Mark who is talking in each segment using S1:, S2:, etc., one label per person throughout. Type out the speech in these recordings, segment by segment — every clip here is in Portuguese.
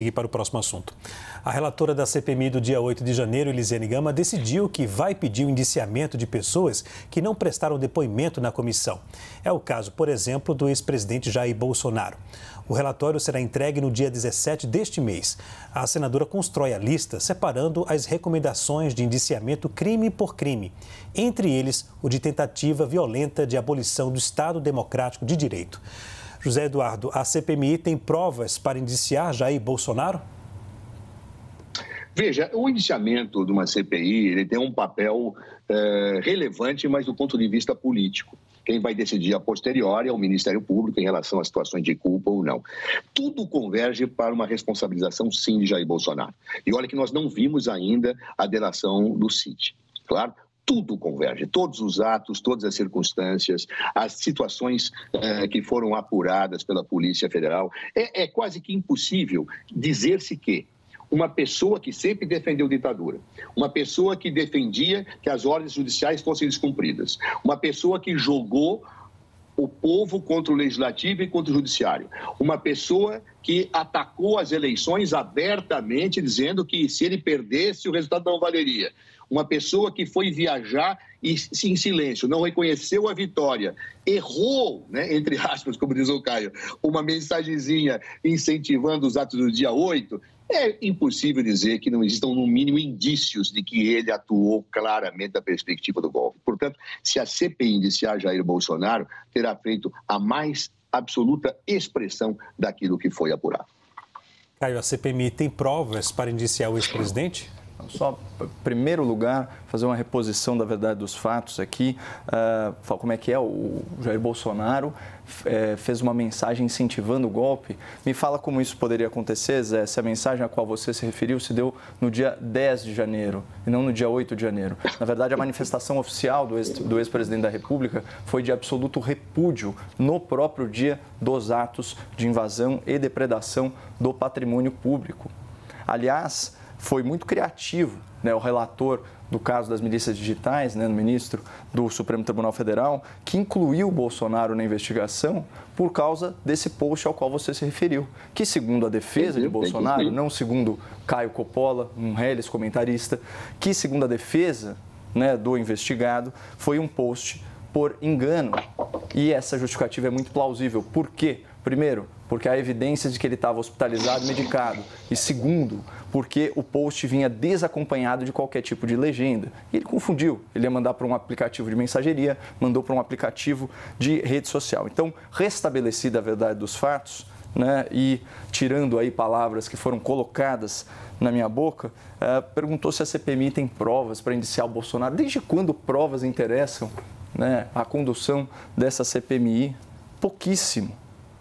S1: E para o próximo assunto. A relatora da CPMI do dia 8 de janeiro, Elisiane Gama, decidiu que vai pedir o indiciamento de pessoas que não prestaram depoimento na comissão. É o caso, por exemplo, do ex-presidente Jair Bolsonaro. O relatório será entregue no dia 17 deste mês. A senadora constrói a lista separando as recomendações de indiciamento crime por crime, entre eles o de tentativa violenta de abolição do Estado Democrático de Direito. José Eduardo, a CPMI tem provas para indiciar Jair Bolsonaro?
S2: Veja, o indiciamento de uma CPI ele tem um papel relevante, mas do ponto de vista político. Quem vai decidir a posteriori é o Ministério Público em relação a situações de culpa ou não. Tudo converge para uma responsabilização, sim, de Jair Bolsonaro. E olha que nós não vimos ainda a delação do CID, claro? Tudo converge, todos os atos, todas as circunstâncias, as situações que foram apuradas pela Polícia Federal. É quase que impossível dizer-se que uma pessoa que sempre defendeu ditadura, uma pessoa que defendia que as ordens judiciais fossem descumpridas, uma pessoa que jogou o povo contra o legislativo e contra o judiciário, uma pessoa que atacou as eleições abertamente, dizendo que se ele perdesse o resultado não valeria, uma pessoa que foi viajar e em silêncio, não reconheceu a vitória, errou, né, entre aspas, como diz o Caio, uma mensagenzinha incentivando os atos do dia 8, é impossível dizer que não existam, no mínimo, indícios de que ele atuou claramente na perspectiva do golpe. Portanto, se a CPI indiciar Jair Bolsonaro, terá feito a mais absoluta expressão daquilo que foi apurado.
S1: Caio, a CPMI tem provas para indiciar o ex-presidente?
S3: Só, em primeiro lugar, fazer uma reposição da verdade dos fatos aqui. Como é que é? O Jair Bolsonaro fez uma mensagem incentivando o golpe. Me fala como isso poderia acontecer, Zé, se a mensagem a qual você se referiu se deu no dia 10 de janeiro e não no dia 8 de janeiro. Na verdade, a manifestação oficial do ex-presidente da República foi de absoluto repúdio no próprio dia dos atos de invasão e depredação do patrimônio público. Aliás, foi muito criativo, né, o relator do caso das milícias digitais, né, o ministro do Supremo Tribunal Federal, que incluiu o Bolsonaro na investigação por causa desse post ao qual você se referiu, que segundo a defesa de Bolsonaro, não segundo Caio Coppola, um reles comentarista, que segundo a defesa, né, do investigado, foi um post por engano. E essa justificativa é muito plausível. Por quê? Primeiro, porque há evidências de que ele estava hospitalizado e medicado. E segundo, porque o post vinha desacompanhado de qualquer tipo de legenda. E ele confundiu. Ele ia mandar para um aplicativo de mensageria, mandou para um aplicativo de rede social. Então, restabelecida a verdade dos fatos, né, e tirando aí palavras que foram colocadas na minha boca, perguntou se a CPMI tem provas para indiciar o Bolsonaro. Desde quando provas interessam, né, a condução dessa CPMI? Pouquíssimo.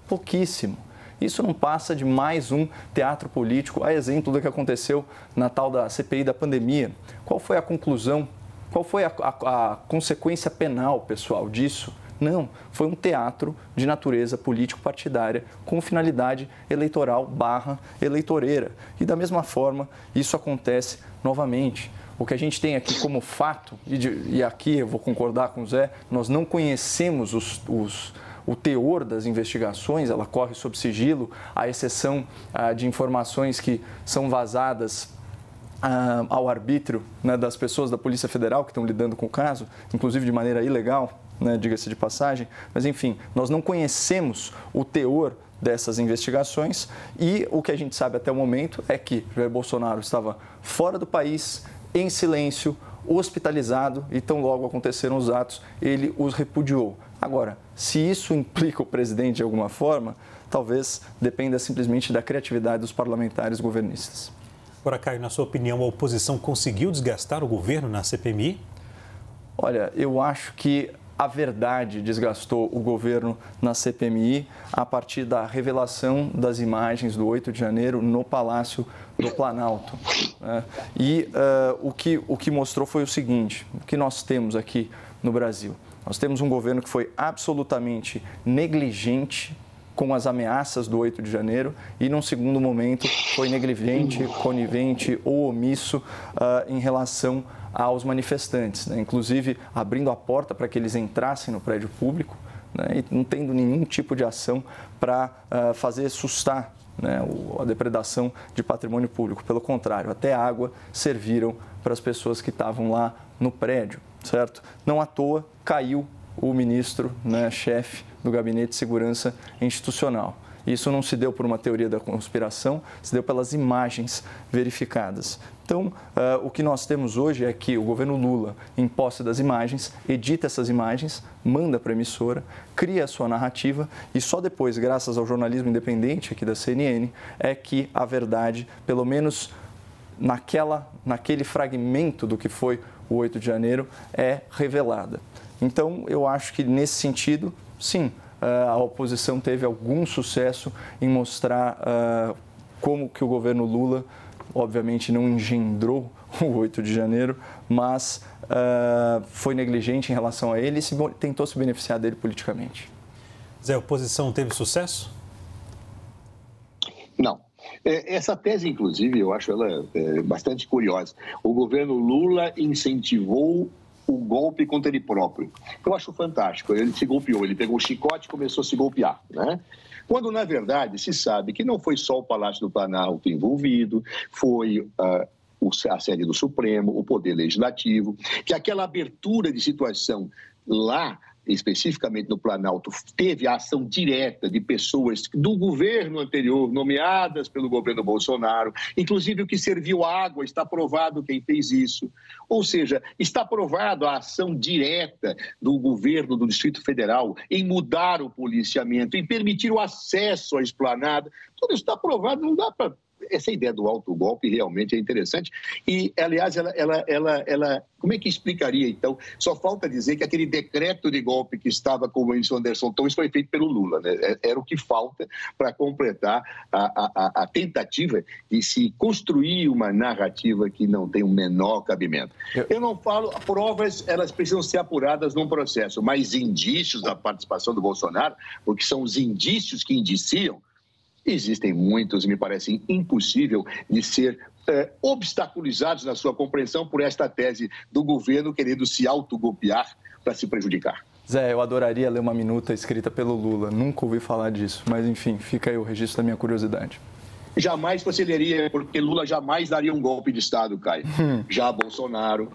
S3: Pouquíssimo. Isso não passa de mais um teatro político, a exemplo do que aconteceu na tal da CPI da pandemia. Qual foi a conclusão? Qual foi a consequência penal, pessoal, disso? Não, foi um teatro de natureza político-partidária com finalidade eleitoral / eleitoreira. E da mesma forma, isso acontece novamente. O que a gente tem aqui como fato, e aqui eu vou concordar com o Zé, nós não conhecemos o teor das investigações, ela corre sob sigilo, à exceção de informações que são vazadas ao arbítrio, né, das pessoas da Polícia Federal que estão lidando com o caso, inclusive de maneira ilegal, né, diga-se de passagem. Mas, enfim, nós não conhecemos o teor dessas investigações e o que a gente sabe até o momento é que Jair Bolsonaro estava fora do país, em silêncio, hospitalizado, e tão logo aconteceram os atos, ele os repudiou. Agora, se isso implica o presidente de alguma forma, talvez dependa simplesmente da criatividade dos parlamentares governistas.
S1: Agora, Caio, na sua opinião, a oposição conseguiu desgastar o governo na CPMI?
S3: Olha, eu acho que a verdade desgastou o governo na CPMI a partir da revelação das imagens do 8 de janeiro no Palácio do Planalto. Né? E o que mostrou foi o seguinte: o que nós temos aqui no Brasil? Nós temos um governo que foi absolutamente negligente com as ameaças do 8 de janeiro e, num segundo momento, foi negligente, conivente ou omisso em relação aos manifestantes, né? Inclusive abrindo a porta para que eles entrassem no prédio público, né? E não tendo nenhum tipo de ação para fazer sustar né, a depredação de patrimônio público. Pelo contrário, até água serviram para as pessoas que estavam lá no prédio, certo? Não à toa caiu o ministro, né, chefe do Gabinete de Segurança Institucional. Isso não se deu por uma teoria da conspiração, se deu pelas imagens verificadas. Então, o que nós temos hoje é que o governo Lula, em posse das imagens, edita essas imagens, manda para a emissora, cria a sua narrativa e só depois, graças ao jornalismo independente aqui da CNN, é que a verdade, pelo menos naquele fragmento do que foi o 8 de janeiro, é revelada. Então, eu acho que nesse sentido, sim, a oposição teve algum sucesso em mostrar como que o governo Lula, obviamente, não engendrou o 8 de janeiro, mas foi negligente em relação a ele e tentou se beneficiar dele politicamente.
S1: Zé, a oposição teve sucesso?
S2: Não. Essa tese, inclusive, eu acho ela bastante curiosa. O governo Lula incentivou o golpe contra ele próprio. Eu acho fantástico. Ele se golpeou, ele pegou o chicote e começou a se golpear, né? Quando, na verdade, se sabe que não foi só o Palácio do Planalto envolvido, foi a sede do Supremo, o Poder Legislativo, que aquela abertura de situação lá, especificamente no Planalto, teve a ação direta de pessoas do governo anterior, nomeadas pelo governo Bolsonaro, inclusive o que serviu água, está provado quem fez isso. Ou seja, está provado a ação direta do governo do Distrito Federal em mudar o policiamento, em permitir o acesso à esplanada. Tudo isso está provado, não dá para... Essa ideia do autogolpe realmente é interessante e, aliás, ela como é que explicaria, então? Só falta dizer que aquele decreto de golpe que estava com o Anderson Torres foi feito pelo Lula, né? Era o que falta para completar a tentativa de se construir uma narrativa que não tem o menor cabimento. Eu não falo, provas, elas precisam ser apuradas num processo, mas indícios da participação do Bolsonaro, porque são os indícios que indiciam, existem muitos e me parece impossível de ser obstaculizados na sua compreensão por esta tese do governo querendo se autogolpear para se prejudicar.
S3: Zé, eu adoraria ler uma minuta escrita pelo Lula. Nunca ouvi falar disso, mas enfim, fica aí o registro da minha curiosidade.
S2: Jamais você leria, porque Lula jamais daria um golpe de Estado, Caio. Já Bolsonaro,